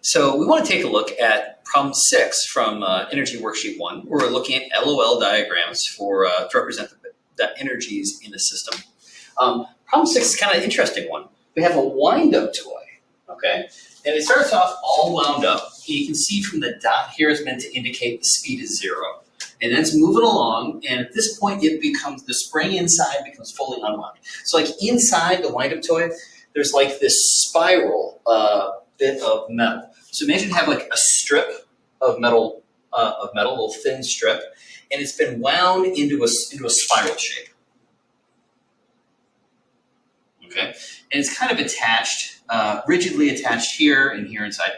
So we want to take a look at problem 6 from Energy Worksheet 1, where we're looking at LOL diagrams for to represent the energies in the system. Problem 6 is kind of an interesting one. We have a wind-up toy, okay? And it starts off all wound up. And you can see from the dot here is meant to indicate the speed is 0. And then it's moving along, and at this point it becomes, the spring inside becomes fully unwound. So like inside the wind-up toy, there's like this spiral bit of metal. So imagine you have like a strip of metal, a little thin strip, and it's been wound into a spiral shape. Okay, and it's kind of attached, rigidly attached here and here inside.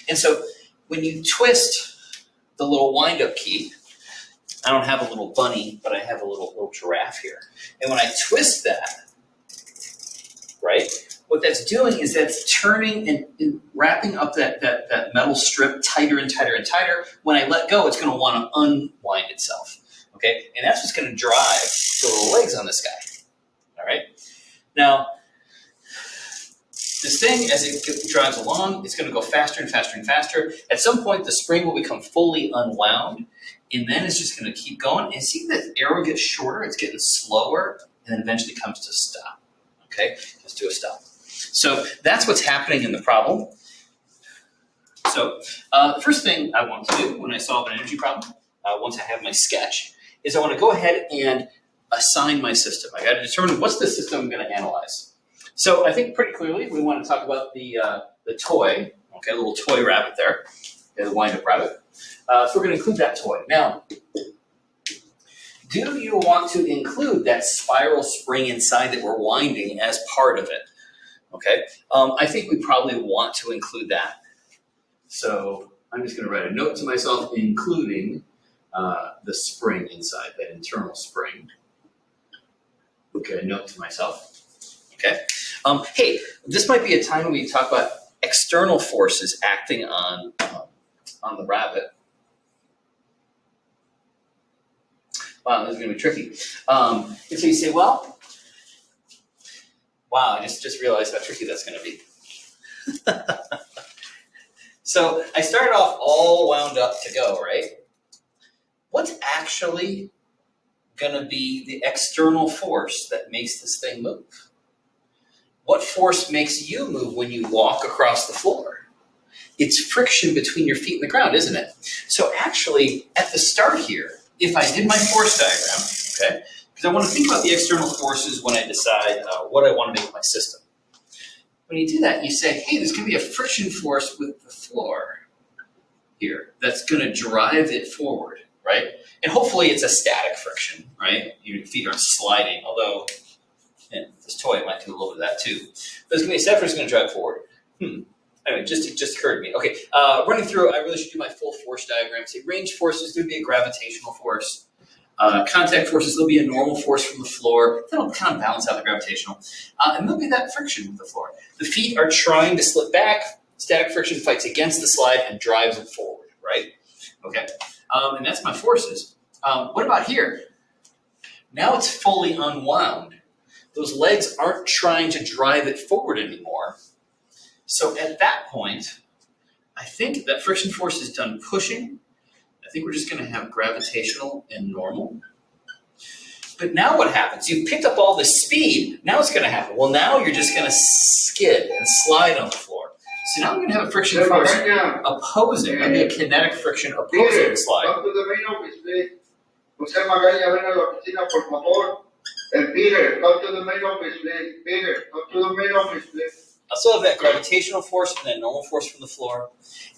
And so when you twist the little wind-up key, I don't have a little bunny, but I have a little giraffe here. And when I twist that, right, what that's doing is that's turning and wrapping up that metal strip tighter and tighter and tighter. When I let go, it's going to want to unwind itself. Okay, and that's what's going to drive the little legs on this guy. All right, now this thing, as it drives along, it's going to go faster and faster and faster. At some point, the spring will become fully unwound, and then it's just going to keep going. And see that arrow gets shorter, it's getting slower, and then eventually comes to a stop. Okay, let's do a stop. So that's what's happening in the problem. So the first thing I want to do when I solve an energy problem, once I have my sketch, is I want to go ahead and assign my system. I got to determine what's the system I'm going to analyze. So I think pretty clearly we want to talk about the toy, okay, a little toy rabbit there, okay, the wind-up rabbit. So we're going to include that toy. Now, do you want to include that spiral spring inside that we're winding as part of it? Okay, I think we probably want to include that. So I'm just going to write a note to myself, including the spring inside, that internal spring. Okay, a note to myself. Okay. Hey, this might be a time when we talk about external forces acting on the rabbit. Wow, this is going to be tricky. And so you say, well, wow, I just realized how tricky that's going to be. So I started off all wound up to go, right? What's actually going to be the external force that makes this thing move? What force makes you move when you walk across the floor? It's friction between your feet and the ground, isn't it? So actually, at the start here, if I did my force diagram, okay, because I want to think about the external forces when I decide what I want to make my system. When you do that, you say, hey, there's going to be a friction force with the floor here that's going to drive it forward, right? And hopefully it's a static friction, right? Your feet aren't sliding, although and this toy might do a little bit of that too. But it's going to be a static friction going to drive forward. Anyway, it just occurred to me. Okay, running through, I really should do my full force diagram. Say range forces, there would be a gravitational force. Contact forces, there'll be a normal force from the floor. That'll kind of balance out the gravitational. And there'll be that friction with the floor. The feet are trying to slip back. Static friction fights against the slide and drives it forward, right? Okay, and that's my forces. What about here? Now it's fully unwound. Those legs aren't trying to drive it forward anymore. So at that point, I think that friction force is done pushing. I think we're just going to have gravitational and normal. But now what happens? You've picked up all this speed. Now what's going to happen? Well, now you're just going to skid and slide on the floor. So now I'm going to have a friction force opposing. That'd be a kinetic friction opposing the slide. Come to the main office, please. Jose Magaña, ven a la oficina, por favor. And Peter, come to the main office, please. Peter, come to the main office, please. I'll still have that gravitational force and that normal force from the floor.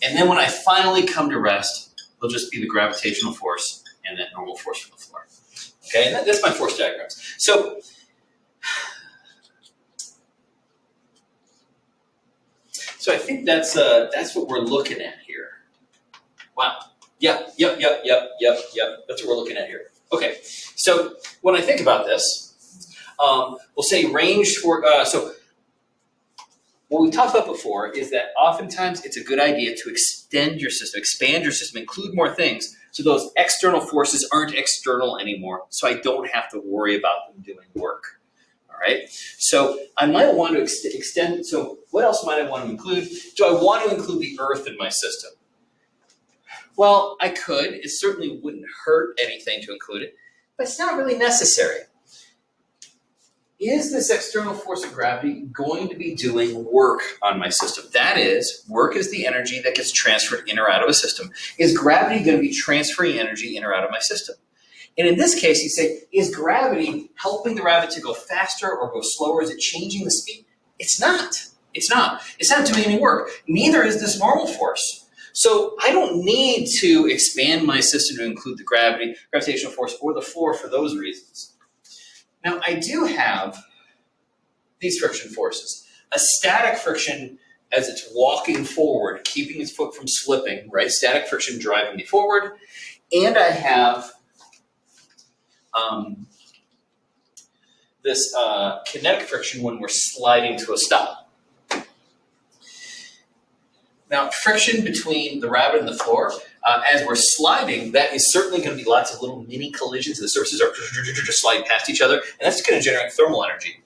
And then when I finally come to rest, it'll just be the gravitational force and that normal force from the floor. Okay, and that's my force diagrams. So I think that's what we're looking at here. Wow. Yep. That's what we're looking at here. Okay, so when I think about this, we'll say range for, so what we talked about before is that oftentimes it's a good idea to extend your system, expand your system, include more things, so those external forces aren't external anymore, so I don't have to worry about them doing work. All right? So I might want to extend, so what else might I want to include? Do I want to include the Earth in my system? Well, I could. It certainly wouldn't hurt anything to include it, but it's not really necessary. Is this external force of gravity going to be doing work on my system? That is, work is the energy that gets transferred in or out of a system. Is gravity going to be transferring energy in or out of my system? And in this case, you say, is gravity helping the rabbit to go faster or go slower? Is it changing the speed? It's not. It's not. It's not doing any work. Neither is this normal force. So I don't need to expand my system to include the gravitational force, or the floor for those reasons. Now, I do have these friction forces. A static friction as it's walking forward, keeping its foot from slipping, right? Static friction driving me forward. And I have this kinetic friction when we're sliding to a stop. Now, friction between the rabbit and the floor, as we're sliding, that is certainly going to be lots of little mini collisions. The surfaces are just sliding past each other, and that's going to generate thermal energy.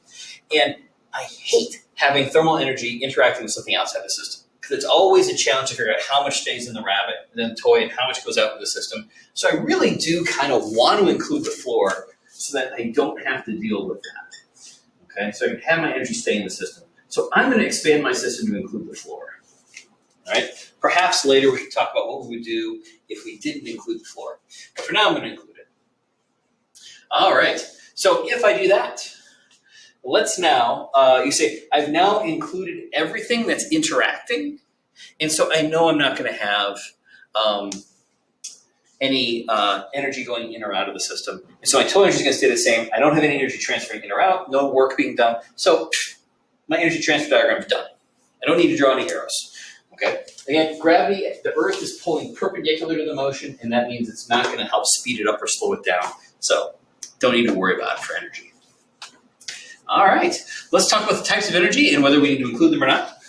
And I hate having thermal energy interacting with something outside the system, because it's always a challenge to figure out how much stays in the rabbit and then the toy and how much goes out of the system. So I really do kind of want to include the floor so that I don't have to deal with that. Okay, so I can have my energy stay in the system. So I'm going to expand my system to include the floor. All right. Perhaps later we can talk about what we would do if we didn't include the floor. But for now, I'm going to include it. All right. So if I do that, let's now, you say, I've now included everything that's interacting. And so I know I'm not going to have any energy going in or out of the system. And so my total energy is going to stay the same. I don't have any energy transferring in or out, no work being done. So my energy transfer diagram is done. I don't need to draw any arrows. Okay. Again, gravity, the Earth is pulling perpendicular to the motion, and that means it's not going to help speed it up or slow it down. So don't need to worry about it for energy. All right. Let's talk about the types of energy and whether we need to include them or not.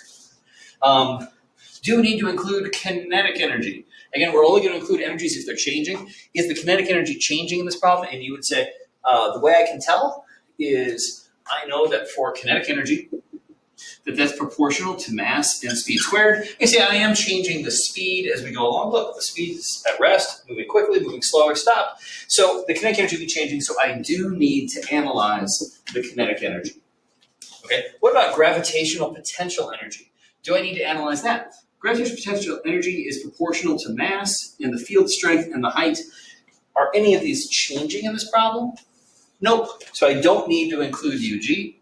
Do we need to include kinetic energy? Again, we're only going to include energies if they're changing. Is the kinetic energy changing in this problem? And you would say, the way I can tell is I know that for kinetic energy, that's proportional to mass and speed squared. You see, I am changing the speed as we go along. Look, the speed is at rest, moving quickly, moving slower, stop. So the kinetic energy will be changing, so I do need to analyze the kinetic energy. Okay, what about gravitational potential energy? Do I need to analyze that? Gravitational potential energy is proportional to mass and the field strength and the height. Are any of these changing in this problem? Nope, so I don't need to include UG.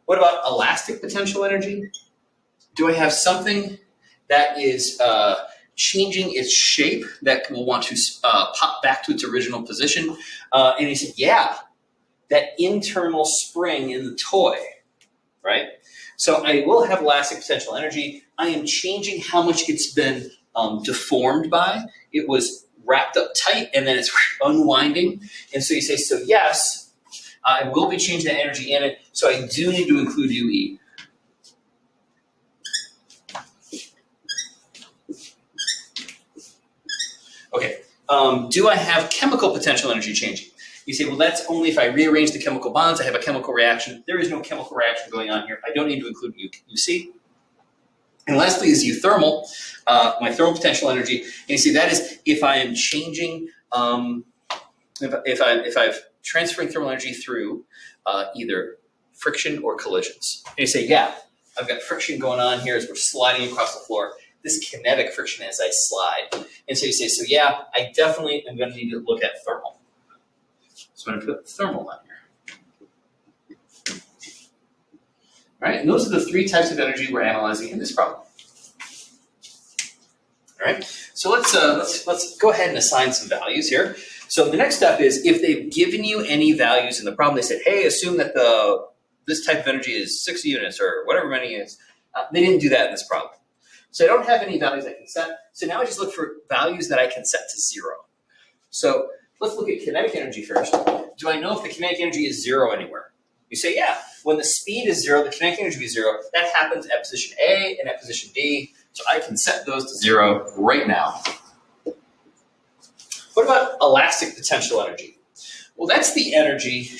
What about elastic potential energy? Do I have something that is changing its shape that will want to pop back to its original position? And he said, yeah, that internal spring in the toy, right? So I will have elastic potential energy. I am changing how much it's been deformed by. It was wrapped up tight and then it's unwinding. And so you say, so yes, I will be changing the energy in it, so I do need to include UE. Okay, do I have chemical potential energy changing? You say, well, that's only if I rearrange the chemical bonds, I have a chemical reaction. There is no chemical reaction going on here. I don't need to include UC. And lastly is euthermal, my thermal potential energy. And you see, that is if I am changing, if I've transferring thermal energy through either friction or collisions. And you say, yeah, I've got friction going on here as we're sliding across the floor. This kinetic friction as I slide. And so you say, so yeah, I definitely am going to need to look at thermal. So I'm going to put thermal on here. All right, and those are the three types of energy we're analyzing in this problem. All right, so let's go ahead and assign some values here. So the next step is if they've given you any values in the problem, they said, hey, assume that this type of energy is 6 units or whatever many units. They didn't do that in this problem. So I don't have any values I can set. So now I just look for values that I can set to 0. So let's look at kinetic energy first. Do I know if the kinetic energy is 0 anywhere? You say, yeah, when the speed is 0, the kinetic energy is 0. That happens at position A and at position B. So I can set those to 0 right now. What about elastic potential energy? Well, that's the energy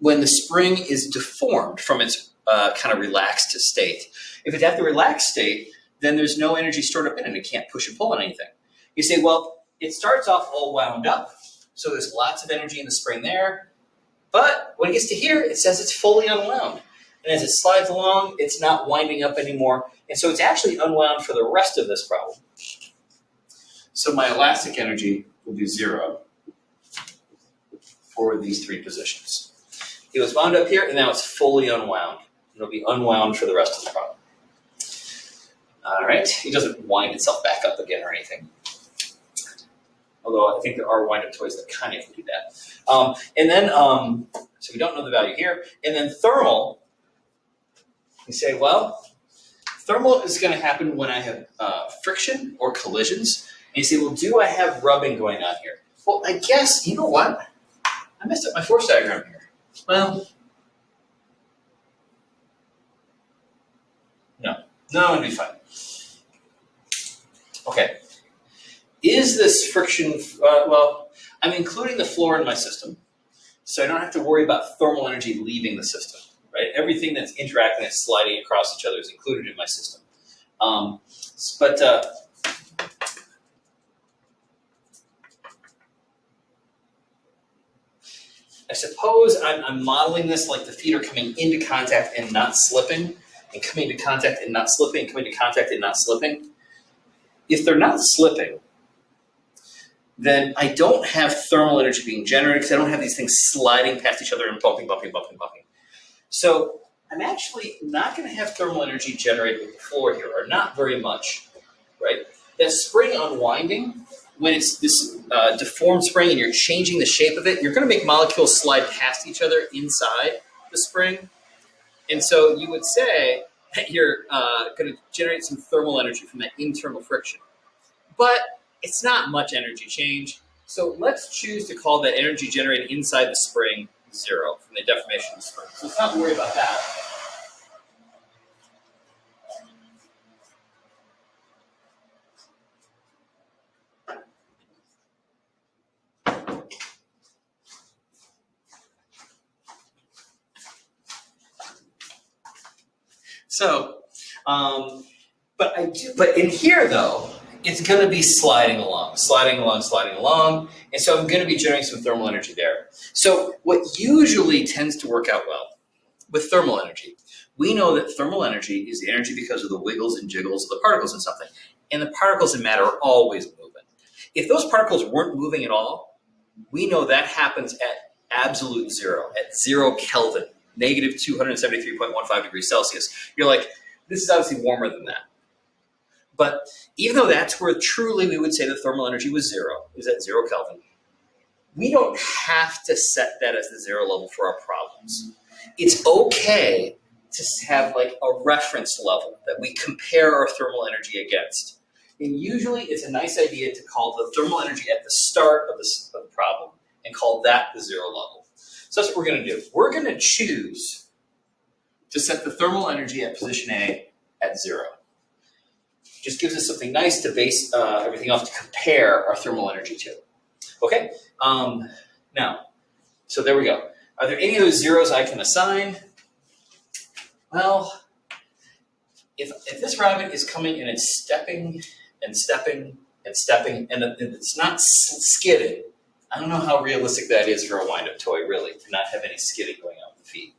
when the spring is deformed from its kind of relaxed state. If it's at the relaxed state, then there's no energy stored up in it. It can't push and pull on anything. You say, well, it starts off all wound up, so there's lots of energy in the spring there. But when it gets to here, it says it's fully unwound. And as it slides along, it's not winding up anymore. And so it's actually unwound for the rest of this problem. So my elastic energy will be 0 for these 3 positions. It was wound up here, and now it's fully unwound. It'll be unwound for the rest of the problem. All right, it doesn't wind itself back up again or anything. Although I think there are wind-up toys that kind of do that. And then, so we don't know the value here. And then thermal, you say, well, thermal is going to happen when I have friction or collisions. And you say, well, do I have rubbing going on here? Well, I guess, you know what? I messed up my force diagram here. Well, no, it'd be fine. Okay. Is this friction, well, I'm including the floor in my system, so I don't have to worry about thermal energy leaving the system, right? Everything that's interacting and sliding across each other is included in my system. I suppose I'm modeling this like the feet are coming into contact and not slipping, and coming into contact and not slipping, and coming into contact and not slipping. If they're not slipping, then I don't have thermal energy being generated because I don't have these things sliding past each other and bumping. So I'm actually not going to have thermal energy generated with the floor here, or not very much, right? That spring unwinding, when it's this deformed spring and you're changing the shape of it, you're going to make molecules slide past each other inside the spring. And so you would say that you're going to generate some thermal energy from that internal friction. But it's not much energy change. So let's choose to call that energy generated inside the spring 0 from the deformation of the spring. So let's not worry about that. So, but in here though, it's going to be sliding along. And so I'm going to be generating some thermal energy there. So what usually tends to work out well with thermal energy, we know that thermal energy is the energy because of the wiggles and jiggles of the particles in something. And the particles in matter are always moving. If those particles weren't moving at all, we know that happens at absolute 0, at 0 Kelvin, negative 273.15 degrees Celsius. You're like, this is obviously warmer than that. But even though that's where truly we would say the thermal energy was 0, is at 0 Kelvin, we don't have to set that as the 0 level for our problems. It's okay to have like a reference level that we compare our thermal energy against. And usually it's a nice idea to call the thermal energy at the start of the problem and call that the 0 level. So that's what we're going to do. We're going to choose to set the thermal energy at position A at 0. Just gives us something nice to base everything off to compare our thermal energy to. Okay, now, so there we go. Are there any of those zeros I can assign? Well, if this rabbit is coming and it's stepping and stepping and stepping and it's not skidding, I don't know how realistic that is for a wind-up toy, really, to not have any skidding going on with the feet.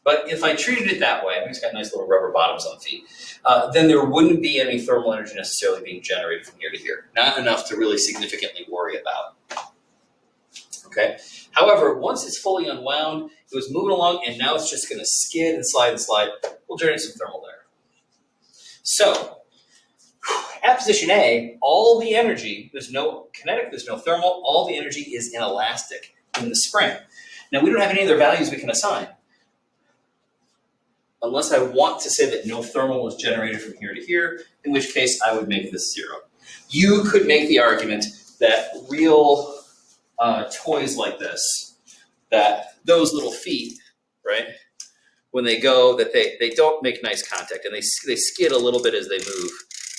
But if I treated it that way, I think it's got nice little rubber bottoms on the feet, then there wouldn't be any thermal energy necessarily being generated from here to here. Not enough to really significantly worry about. Okay. However, once it's fully unwound, it was moving along, and now it's just going to skid and slide and slide. We'll generate some thermal there. So, at position A, all the energy, there's no kinetic, there's no thermal, all the energy is inelastic in the spring. Now, we don't have any other values we can assign, unless I want to say that no thermal was generated from here to here, in which case I would make this 0. You could make the argument that real toys like this, that those little feet, right, when they go, that they don't make nice contact and they skid a little bit as they move.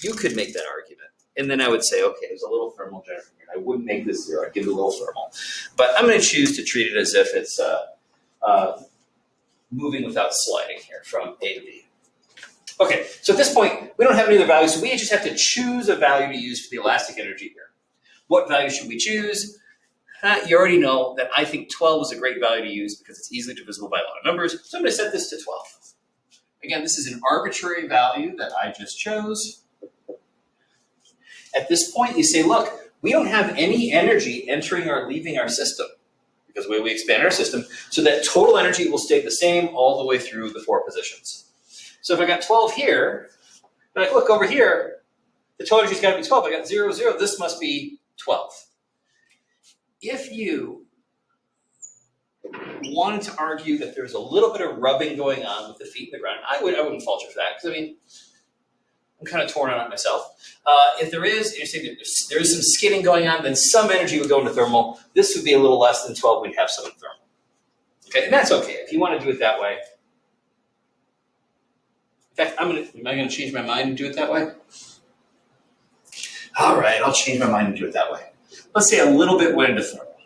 You could make that argument. And then I would say, okay, there's a little thermal generated from here. I wouldn't make this 0. I'd give it a little thermal. But I'm going to choose to treat it as if it's moving without sliding here from A to B. Okay, so at this point, we don't have any other values, so we just have to choose a value to use for the elastic energy here. What value should we choose? You already know that I think 12 is a great value to use because it's easily divisible by a lot of numbers, so I'm going to set this to 12. Again, this is an arbitrary value that I just chose. At this point, you say, look, we don't have any energy entering or leaving our system because the way we expand our system, so that total energy will stay the same all the way through the 4 positions. So if I got 12 here, and I look over here, the total energy's got to be 12. I got 0, 0. This must be 12. If you wanted to argue that there's a little bit of rubbing going on with the feet in the ground, I wouldn't fault you for that, because I mean, I'm kind of torn on it myself. If there is, you're saying there is some skidding going on, then some energy would go into thermal. This would be a little less than 12. We'd have some in thermal. Okay, and that's okay if you want to do it that way. In fact, am I going to change my mind and do it that way? All right, I'll change my mind and do it that way. Let's say a little bit went into thermal.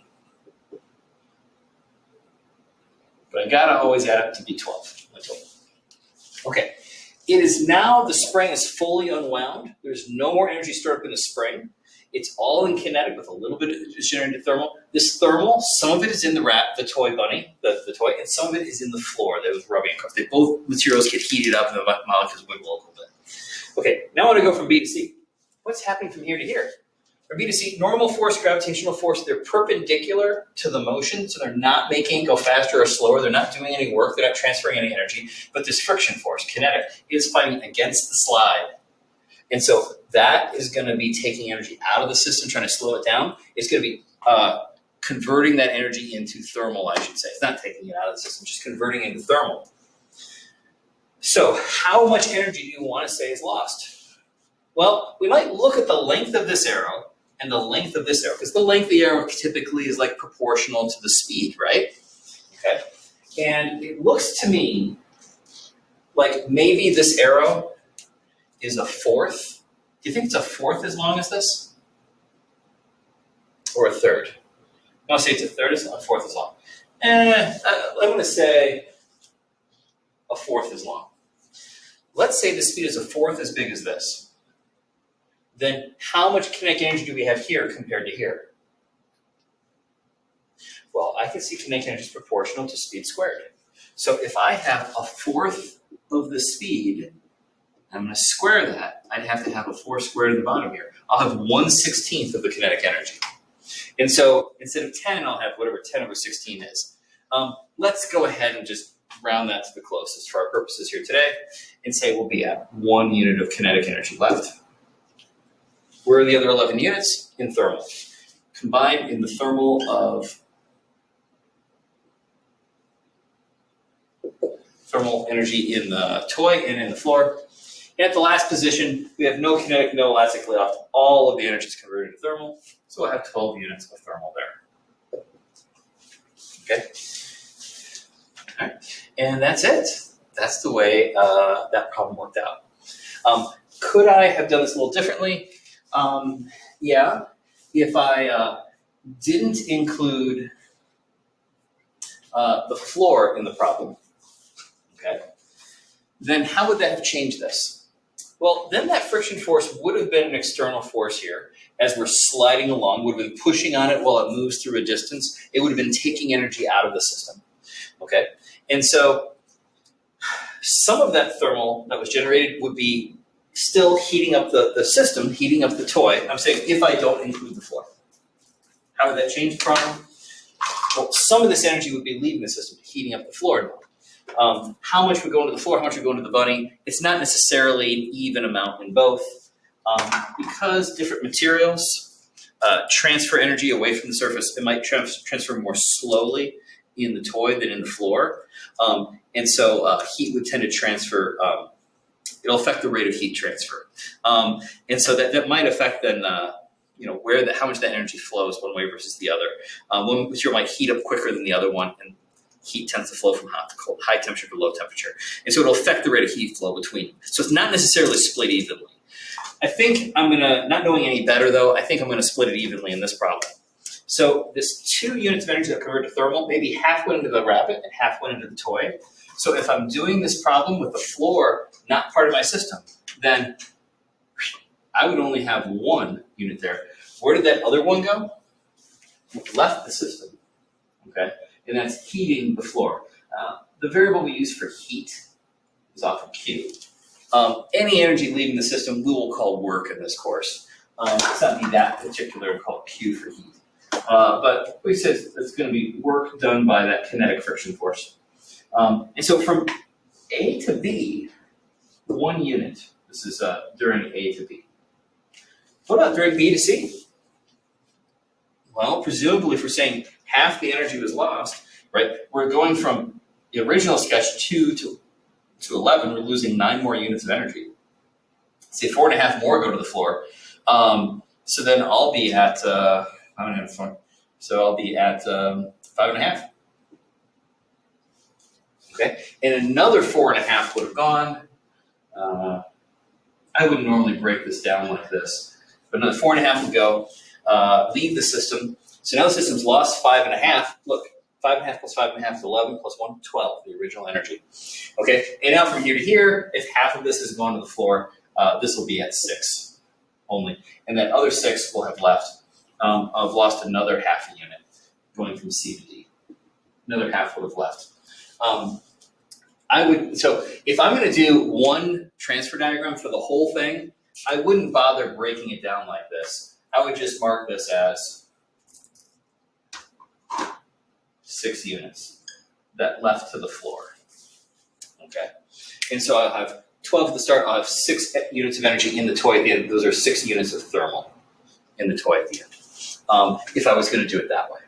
But I gotta always add it to be 12. Okay, it is now, the spring is fully unwound. There's no more energy stored up in the spring. It's all in kinetic with a little bit of generated thermal. This thermal, some of it is in the toy bunny, the toy, and some of it is in the floor that was rubbing across. Both materials get heated up and the molecules wiggle a little bit. Okay, now I want to go from B to C. What's happening from here to here? From B to C, normal force, gravitational force, they're perpendicular to the motion, so they're not making it go faster or slower. They're not doing any work. They're not transferring any energy. But this friction force, kinetic, is fighting against the slide. And so that is going to be taking energy out of the system, trying to slow it down. It's going to be converting that energy into thermal, I should say. It's not taking it out of the system, just converting it into thermal. So how much energy do you want to say is lost? Well, we might look at the length of this arrow and the length of this arrow, because the length of the arrow typically is like proportional to the speed, right? Okay. And it looks to me like maybe this arrow is a fourth. Do you think it's a fourth as long as this? Or a third? I want to say it's a third as long, a fourth as long. I'm going to say a fourth as long. Let's say the speed is a fourth as big as this. Then how much kinetic energy do we have here compared to here? Well, I can see kinetic energy is proportional to speed squared. So if I have a fourth of the speed, I'm going to square that. I'd have to have a 4 squared at the bottom here. I'll have 1/16 of the kinetic energy. And so instead of 10, I'll have whatever 10 over 16 is. Let's go ahead and just round that to the closest for our purposes here today and say we'll be at 1 unit of kinetic energy left. Where are the other 11 units? In thermal. Combined in the thermal of thermal energy in the toy and in the floor. And at the last position, we have no kinetic, no elastic left. All of the energy is converted to thermal. So we'll have 12 units of thermal there. Okay. All right. And that's it. That's the way that problem worked out. Could I have done this a little differently? Yeah, if I didn't include the floor in the problem, okay, then how would that have changed this? Well, then that friction force would have been an external force here as we're sliding along, would have been pushing on it while it moves through a distance. It would have been taking energy out of the system, okay? And so some of that thermal that was generated would be still heating up the system, heating up the toy. I'm saying if I don't include the floor. How would that change the problem? Well, some of this energy would be leaving the system, heating up the floor. How much would go into the floor, how much would go into the bunny? It's not necessarily an even amount in both. Because different materials transfer energy away from the surface, it might transfer more slowly in the toy than in the floor. And so heat would tend to transfer, it'll affect the rate of heat transfer. And so that might affect then, how much that energy flows one way versus the other. One material might heat up quicker than the other one, and heat tends to flow from hot to cold, high temperature to low temperature. And so it'll affect the rate of heat flow between. So it's not necessarily split evenly. I think I'm gonna, not knowing any better though, I think I'm gonna split it evenly in this problem. So this 2 units of energy that convert to thermal, maybe half went into the rabbit and half went into the toy. So if I'm doing this problem with the floor not part of my system, then I would only have 1 unit there. Where did that other one go? It left the system, okay? And that's heating the floor. The variable we use for heat is often Q. Any energy leaving the system we will call work in this course. It's not be that particular, called Q for heat. But we said it's going to be work done by that kinetic friction force. And so from A to B, 1 unit. This is during A to B. What about during B to C? Well, presumably if we're saying half the energy was lost, right? We're going from the original sketch 2 to 11, we're losing 9 more units of energy. Say 4.5 more go to the floor. So then I'll be at, so I'll be at 5.5. Okay, and another 4.5 would have gone. I wouldn't normally break this down like this, but another 4.5 would go, leave the system. So now the system's lost 5.5. Look, 5.5 plus 5.5 is 11 plus 1, 12, the original energy. Okay, and now from here to here, if half of this has gone to the floor, this will be at 6 only. And that other 6 will have left. I've lost another half a unit going from C to D. Another half would have left. So if I'm going to do one transfer diagram for the whole thing, I wouldn't bother breaking it down like this. I would just mark this as 6 units that left to the floor. Okay, and so I'll have 12 at the start. I'll have 6 units of energy in the toy at the end. Those are 6 units of thermal in the toy at the end. If I was going to do it that way.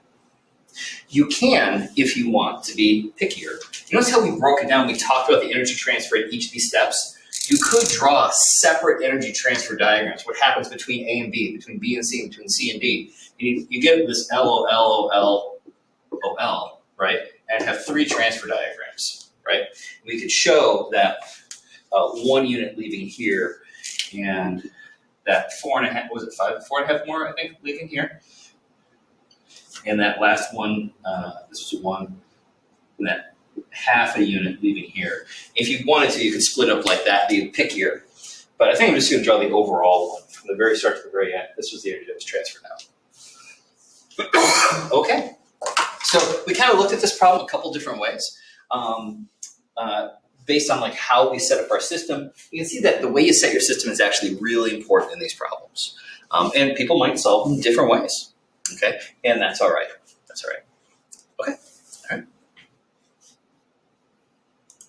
You can, if you want, to be pickier. You notice how we broke it down? We talked about the energy transfer at each of these steps. You could draw separate energy transfer diagrams. What happens between A and B, between B and C, between C and D. You get this LOL, right? And have 3 transfer diagrams, right? We could show that 1 unit leaving here and that 4.5, was it 4.5 more, I think, leaving here. And that last one, this was 1, and that half a unit leaving here. If you wanted to, you could split up like that, be pickier. But I think I'm just going to draw the overall one from the very start to the very end. This was the energy that was transferred out. Okay, so we kind of looked at this problem a couple different ways. Based on like how we set up our system, you can see that the way you set your system is actually really important in these problems. And people might solve them different ways. Okay, and that's all right. That's all right. Okay.